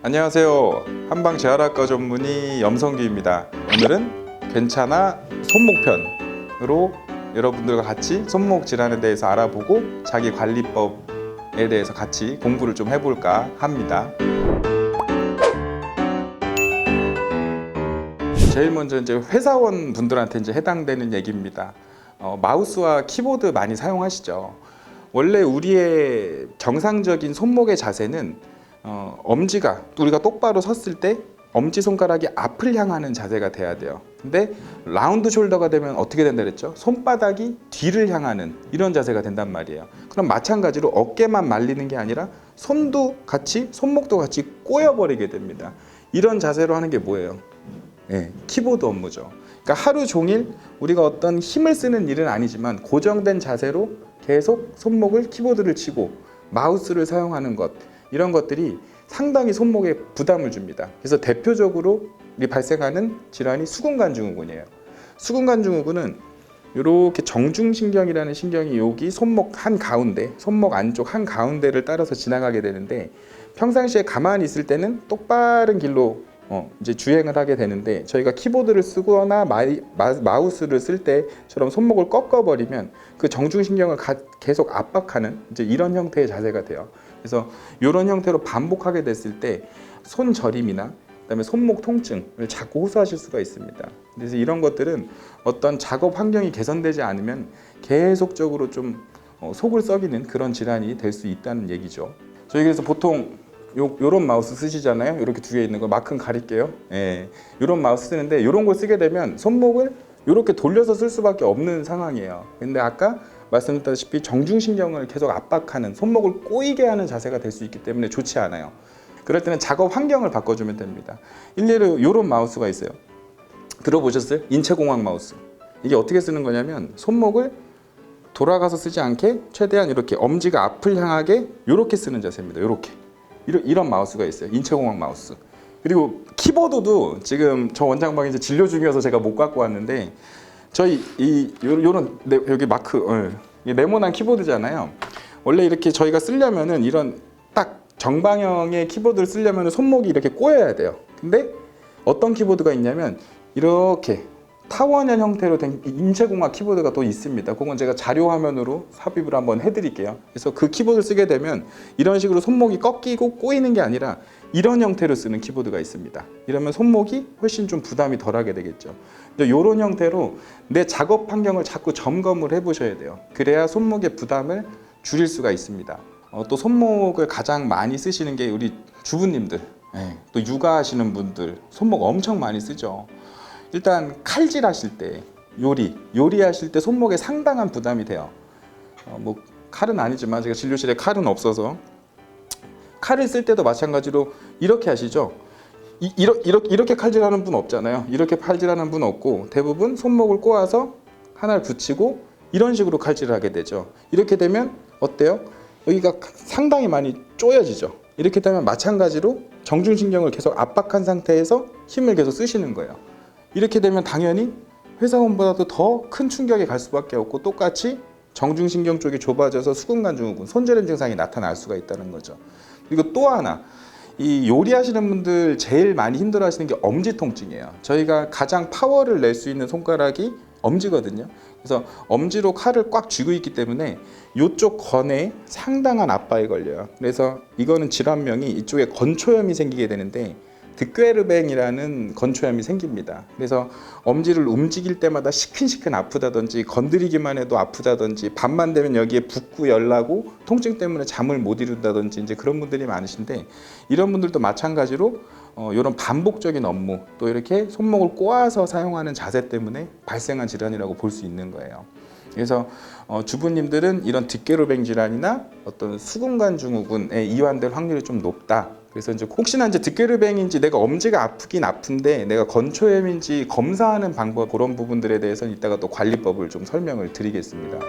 안녕하세요. 한방 재활학과 전문의 염성규입니다. 오늘은 괜찮아 손목편으로 여러분들과 같이 손목 질환에 대해서 알아보고 자기 관리법에 대해서 같이 공부를 좀 해볼까 합니다. 제일 먼저 이제 회사원 분들한테 이제 해당되는 얘기입니다. 마우스와 키보드 많이 사용하시죠. 원래 우리의 정상적인 손목의 자세는 엄지가 우리가 똑바로 섰을 때 엄지손가락이 앞을 향하는 자세가 돼야 돼요. 근데 라운드 숄더가 되면 어떻게 된다 그랬죠? 손바닥이 뒤를 향하는 이런 자세가 된단 말이에요. 그럼 마찬가지로 어깨만 말리는 게 아니라 손도 같이 손목도 같이 꼬여버리게 됩니다. 이런 자세로 하는 게 뭐예요? 키보드 업무죠. 그러니까 하루 종일 우리가 어떤 힘을 쓰는 일은 아니지만 고정된 자세로 계속 손목을 키보드를 치고 마우스를 사용하는 것, 이런 것들이 상당히 손목에 부담을 줍니다. 그래서 대표적으로 발생하는 질환이 수근관증후군이에요. 수근관증후군은 이렇게 정중신경이라는 신경이 여기 손목 한가운데, 손목 안쪽 한가운데를 따라서 지나가게 되는데, 평상시에 가만히 있을 때는 똑바른 길로 이제 주행을 하게 되는데, 저희가 키보드를 쓰거나 마우스를 쓸 때처럼 손목을 꺾어버리면 그 정중신경을 계속 압박하는 이제 이런 형태의 자세가 돼요. 그래서 이런 형태로 반복하게 됐을 때 손저림이나 그다음에 손목 통증을 자꾸 호소하실 수가 있습니다. 그래서 이런 것들은 어떤 작업 환경이 개선되지 않으면 계속적으로 좀 속을 썩이는 그런 질환이 될 수 있다는 얘기죠. 저희 그래서 보통 요런 마우스 쓰시잖아요. 이렇게 두 개 있는 거 마크는 가릴게요. 요런 마우스 쓰는데 요런 걸 쓰게 되면 손목을 이렇게 돌려서 쓸 수밖에 없는 상황이에요. 근데 아까 말씀드렸다시피 정중신경을 계속 압박하는, 손목을 꼬이게 하는 자세가 될 수 있기 때문에 좋지 않아요. 그럴 때는 작업 환경을 바꿔주면 됩니다. 일례로 이런 마우스가 있어요. 들어보셨어요? 인체공학 마우스. 이게 어떻게 쓰는 거냐면 손목을 돌아가서 쓰지 않게 최대한 이렇게 엄지가 앞을 향하게 이렇게 쓰는 자세입니다. 이런 마우스가 있어요. 인체공학 마우스. 그리고 키보드도 지금 저 원장방에 이제 진료 중이어서 제가 못 갖고 왔는데, 저희 요런 여기 마크 네모난 키보드잖아요. 원래 이렇게 저희가 쓰려면은 이런 딱 정방형의 키보드를 쓰려면 손목이 이렇게 꼬여야 돼요. 근데 어떤 키보드가 있냐면 이렇게 타원형 형태로 된 인체공학 키보드가 또 있습니다. 그건 제가 자료 화면으로 삽입을 한번 해드릴게요. 그래서 그 키보드를 쓰게 되면 이런 식으로 손목이 꺾이고 꼬이는 게 아니라 이런 형태로 쓰는 키보드가 있습니다. 이러면 손목이 훨씬 좀 부담이 덜하게 되겠죠. 이런 형태로 내 작업 환경을 자꾸 점검을 해보셔야 돼요. 그래야 손목의 부담을 줄일 수가 있습니다. 또 손목을 가장 많이 쓰시는 게 우리 주부님들, 또 육아하시는 분들 손목 엄청 많이 쓰죠. 일단 칼질 하실 때, 요리하실 때 손목에 상당한 부담이 돼요. 뭐 칼은 아니지만 제가 진료실에 칼은 없어서, 칼을 쓸 때도 마찬가지로 이렇게 하시죠. 이렇게 칼질하는 분 없잖아요. 이렇게 칼질하는 분 없고 대부분 손목을 꼬아서 하나를 붙이고 이런 식으로 칼질을 하게 되죠. 이렇게 되면 어때요? 여기가 상당히 많이 쪼여지죠. 이렇게 되면 마찬가지로 정중신경을 계속 압박한 상태에서 힘을 계속 쓰시는 거예요. 이렇게 되면 당연히 회사원보다도 더 큰 충격이 갈 수밖에 없고, 똑같이 정중신경 쪽이 좁아져서 수근관증후군, 손저림 증상이 나타날 수가 있다는 거죠. 그리고 또 하나, 이 요리하시는 분들 제일 많이 힘들어하시는 게 엄지 통증이에요. 저희가 가장 파워를 낼 수 있는 손가락이 엄지거든요. 그래서 엄지로 칼을 꽉 쥐고 있기 때문에 이쪽 건에 상당한 압박이 걸려요. 그래서 이거는 질환명이 이쪽에 건초염이 생기게 되는데 득괴르뱅이라는 건초염이 생깁니다. 그래서 엄지를 움직일 때마다 시큰시큰 아프다든지, 건드리기만 해도 아프다든지, 밤만 되면 여기에 붓고 열나고 통증 때문에 잠을 못 이룬다든지 이제 그런 분들이 많으신데, 이런 분들도 마찬가지로 이런 반복적인 업무, 또 이렇게 손목을 꼬아서 사용하는 자세 때문에 발생한 질환이라고 볼 수 있는 거예요. 그래서 주부님들은 이런 득괴르뱅 질환이나 어떤 수근관증후군에 이완될 확률이 좀 높다. 그래서 이제 혹시나 이제 득괴르뱅인지, 내가 엄지가 아프긴 아픈데 내가 건초염인지 검사하는 방법, 그런 부분들에 대해서는 이따가 또 관리법을 좀 설명을 드리겠습니다.